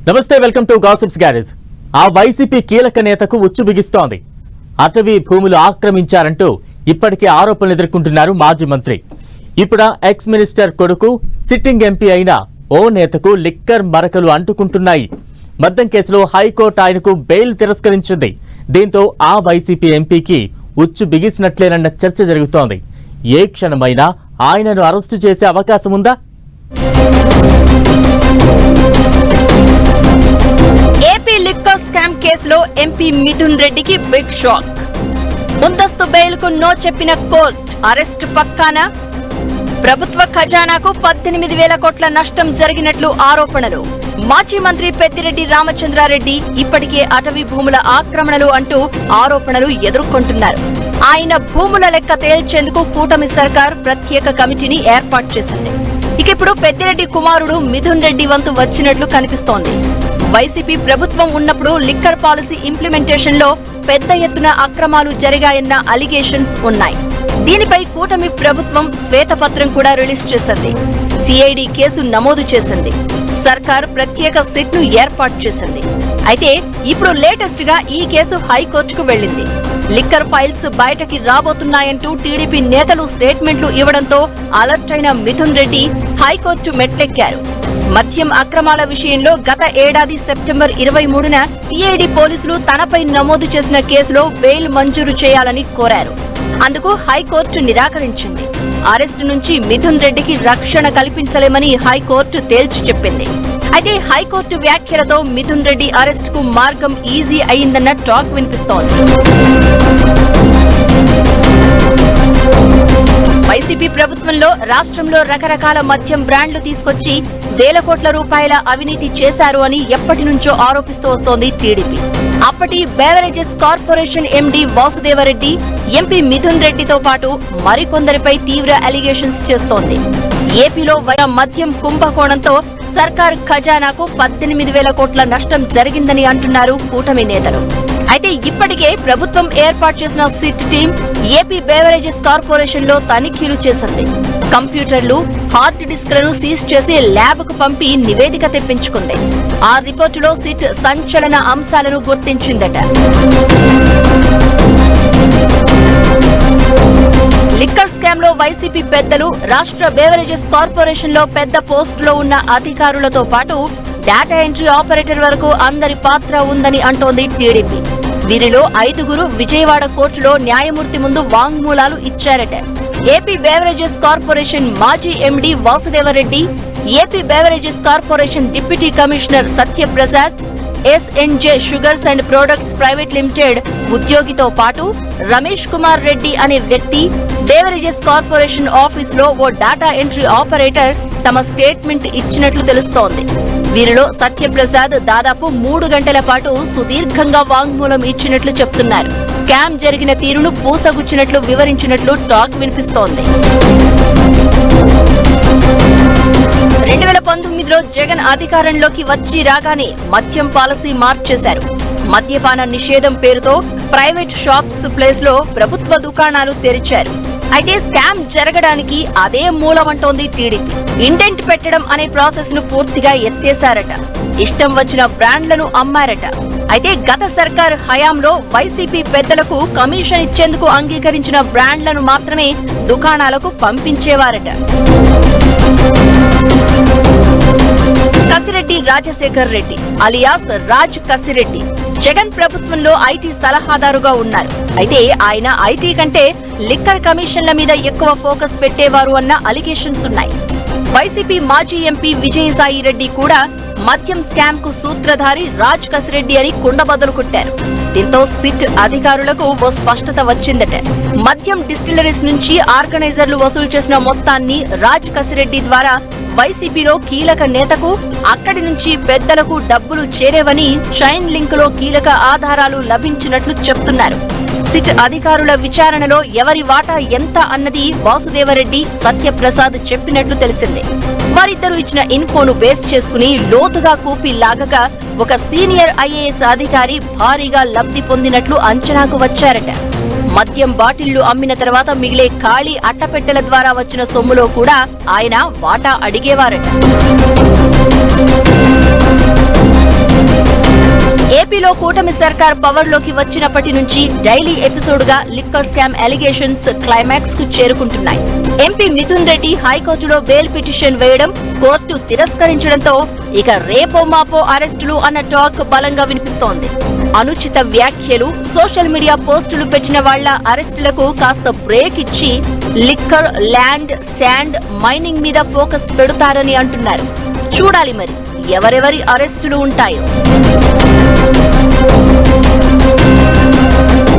నమస్తే, welcome to gossips garage. ఆ YCP కీలక నేతకు ఉచ్చు బిగిస్తోంది. అటవీ భూములు ఆక్రమించారంటూ ఇప్పటికే ఆరోపణలు ఎదుర్కొంటున్నారు మాజీ మంత్రి. ఇప్పుడు ఎక్స్ మినిస్టర్ కొడుకు సిట్టింగ్ ఎంపీ అయిన ఓ నేతకు లిక్కర్ మరకలు అంటుకుంటున్నాయి. మద్యం కేసులో హైకోర్టు ఆయనకు బెయిల్ తిరస్కరించింది. దీంతో ఆ వైసీపీ ఎంపీకి ఉచ్చు బిగిసినట్లేనన్న చర్చ జరుగుతోంది. ఏ క్షణమైనా ఆయనను అరెస్టు చేసే అవకాశం ఉందా? ఏపీ లిక్కర్ స్కామ్ కేసులో ఎంపీ మిథున్ రెడ్డికి బిగ్ షాక్. ముందస్తు బెయిల్ కు నో చెప్పిన కోర్టు. అరెస్ట్ పక్కానా? ప్రభుత్వ ఖజానాకు 18,000 కోట్ల నష్టం జరిగినట్లు ఆరోపణలు. మాజీ మంత్రి పెద్దిరెడ్డి రామచంద్రారెడ్డి ఇప్పటికే అటవీ భూముల ఆక్రమణలు అంటూ ఆరోపణలు ఎదుర్కొంటున్నారు. ఆయన భూముల లెక్క తేల్చేందుకు కూటమి సర్కార్ ప్రత్యేక కమిటీని ఏర్పాటు చేసింది. ఇక ఇప్పుడు పెద్దిరెడ్డి కుమారుడు మిథున్ రెడ్డి వంతు వచ్చినట్లు కనిపిస్తోంది. వైసీపీ ప్రభుత్వం ఉన్నప్పుడు లిక్కర్ పాలసీ ఇంప్లిమెంటేషన్ లో పెద్ద ఎత్తున అక్రమాలు జరిగాయన్న అలిగేషన్స్ ఉన్నాయి. దీనిపై కూటమి ప్రభుత్వం శ్వేతపత్రం కూడా రిలీజ్ చేసింది. సిఐడి కేసు నమోదు చేసింది. సర్కార్ ప్రత్యేక సిట్ ను ఏర్పాటు చేసింది. అయితే ఇప్పుడు లేటెస్ట్ గా ఈ కేసు హైకోర్టుకు వెళ్లింది. లిక్కర్ ఫైల్స్ బయటకి రాబోతున్నాయంటూ టీడీపీ నేతలు స్టేట్మెంట్లు ఇవ్వడంతో అలర్ట్ అయిన మిథున్ రెడ్డి హైకోర్టు మెట్లెక్కారు. మద్యం అక్రమాల విషయంలో గత ఏడాది సెప్టెంబర్ 23న సిఐడి పోలీసులు తనపై నమోదు చేసిన కేసులో బెయిల్ మంజూరు చేయాలని కోరారు. అందుకు హైకోర్టు నిరాకరించింది. అరెస్టు నుంచి మిథున్ రెడ్డికి రక్షణ కల్పించలేమని హైకోర్టు తేల్చి చెప్పింది. అయితే హైకోర్టు వ్యాఖ్యలతో మిథున్ రెడ్డి అరెస్ట్ కు మార్గం ఈజీ అయిందన్న టాక్ వినిపిస్తోంది. వైసీపీ ప్రభుత్వంలో రాష్ట్రంలో రకరకాల మద్యం బ్రాండ్లు తీసుకొచ్చి వేల కోట్ల రూపాయల అవినీతి చేశారు అని ఎప్పటి నుంచో ఆరోపిస్తూ వస్తోంది టీడీపీ. అప్పటి beverages corporation MD Vasudeva Reddy, MP Mithun రెడ్డితో పాటు మరికొందరిపై తీవ్ర అలిగేషన్స్ చేస్తోంది. ఏపీలో మద్యం కుంభకోణంతో సర్కార్ ఖజానాకు 18,000 కోట్ల నష్టం జరిగిందని అంటున్నారు కూటమి నేతలు. అయితే ఇప్పటికే ప్రభుత్వం ఏర్పాటు చేసిన SIT team AP beverages corporation లో తనిఖీలు చేసింది. కంప్యూటర్లు, హార్డ్ డిస్క్లను సీజ్ చేసి ల్యాబ్ కు పంపి నివేదిక తెప్పించుకుంది. ఆ రిపోర్టులో సిట్ సంచలన అంశాలను గుర్తించిందట. లిక్కర్ స్కామ్ లో వైసీపీ పెద్దలు, రాష్ట్ర బేవరేజెస్ కార్పొరేషన్ లో పెద్ద పోస్టులో ఉన్న అధికారులతో పాటు డేటా ఎంట్రీ ఆపరేటర్ వరకు అందరి పాత్ర ఉందని అంటోంది టీడీపీ. వీరిలో 5గురు విజయవాడ కోర్టులో న్యాయమూర్తి ముందు వాంగ్మూలాలు ఇచ్చారట. ఏపీ బేవరేజెస్ కార్పొరేషన్ మాజీ MD Vasudeva Reddy, AP beverages corporation deputy commissioner Satyaprasad, SNJ sugars and products private limited ఉద్యోగితో పాటు రమేష్ కుమార్ రెడ్డి అనే వ్యక్తి బేవరేజెస్ కార్పొరేషన్ ఆఫీస్ లో ఓ డేటా ఎంట్రీ ఆపరేటర్ తమ స్టేట్మెంట్ ఇచ్చినట్లు తెలుస్తోంది. వీరిలో సత్యప్రసాద్ దాదాపు 3 గంటల పాటు సుదీర్ఘంగా వాంగ్మూలం ఇచ్చినట్లు చెప్తున్నారు. స్కామ్ జరిగిన తీరును పూసగుచ్చినట్లు వివరించినట్లు టాక్ వినిపిస్తోంది. 2019లో జగన్ అధికారంలోకి వచ్చి రాగానే మద్యం పాలసీ మార్చేశారు. మద్యపాన నిషేధం పేరుతో ప్రైవేట్ షాప్స్ ప్లేస్ లో ప్రభుత్వ దుకాణాలు తెరిచారు. అయితే స్కామ్ జరగడానికి అదే మూలమంటోంది టీడీపీ. ఇండెంట్ పెట్టడం అనే ప్రాసెస్ ను పూర్తిగా ఎత్తేశారట. ఇష్టం వచ్చిన బ్రాండ్లను అమ్మారట. అయితే గత సర్కార్ హయాంలో వైసీపీ పెద్దలకు కమిషన్ ఇచ్చేందుకు అంగీకరించిన బ్రాండ్లను మాత్రమే దుకాణాలకు పంపించేవారట. కసిరెడ్డి రాజశేఖర్ రెడ్డి అలియాస్ రాజ్ కసిరెడ్డి జగన్ ప్రభుత్వంలో ఐటీ సలహాదారుగా ఉన్నారు. అయితే ఆయన ఐటీ కంటే లిక్కర్ కమిషన్ల మీద ఎక్కువ ఫోకస్ పెట్టేవారు అన్న అలిగేషన్స్ ఉన్నాయి. వైసీపీ మాజీ ఎంపీ విజయసాయి రెడ్డి కూడా మద్యం స్కామ్ కు సూత్రధారి రాజ్ కసిరెడ్డి అని కుండబద్దలు కొట్టారు. దీంతో సిట్ అధికారులకు ఓ స్పష్టత వచ్చిందట. మద్యం డిస్టిలరీస్ నుంచి ఆర్గనైజర్లు వసూలు చేసిన మొత్తాన్ని రాజ్ కసిరెడ్డి ద్వారా వైసీపీలో కీలక నేతకు, అక్కడి నుంచి పెద్దలకు డబ్బులు చేరేవని షైన్ లింక్ లో కీలక ఆధారాలు లభించినట్లు చెప్తున్నారు. సిట్ అధికారుల విచారణలో ఎవరి వాటా ఎంత అన్నది వాసుదేవరెడ్డి, సత్యప్రసాద్ చెప్పినట్లు తెలిసింది. వారిద్దరూ ఇచ్చిన ఇన్ఫోను బేస్ చేసుకుని లోతుగా కూపి లాగగా ఒక సీనియర్ ఐఏఎస్ అధికారి భారీగా లబ్ధి పొందినట్లు అంచనాకు వచ్చారట. మద్యం బాటిళ్లు అమ్మిన తర్వాత మిగిలే ఖాళీ అట్టపెట్టెల ద్వారా వచ్చిన సొమ్ములో కూడా ఆయన వాటా అడిగేవారట. ఏపీలో కూటమి సర్కార్ పవర్ లోకి వచ్చినప్పటి నుంచి డైలీ ఎపిసోడ్ గా లిక్కర్ స్కామ్ అలిగేషన్స్ క్లైమాక్స్ కు చేరుకుంటున్నాయి. ఎంపీ మిథున్ రెడ్డి హైకోర్టులో బెయిల్ పిటిషన్ వేయడం కోర్టు తిరస్కరించడంతో ఇక రేపో మాపో అరెస్టులు అన్న టాక్ బలంగా వినిపిస్తోంది. అనుచిత వ్యాఖ్యలు, సోషల్ మీడియా పోస్టులు పెట్టిన వాళ్ల అరెస్టులకు కాస్త బ్రేక్ ఇచ్చి లిక్కర్, ల్యాండ్, శాండ్, మైనింగ్ మీద ఫోకస్ పెడతారని అంటున్నారు. చూడాలి మరి ఎవరెవరి అరెస్టులు ఉంటాయో.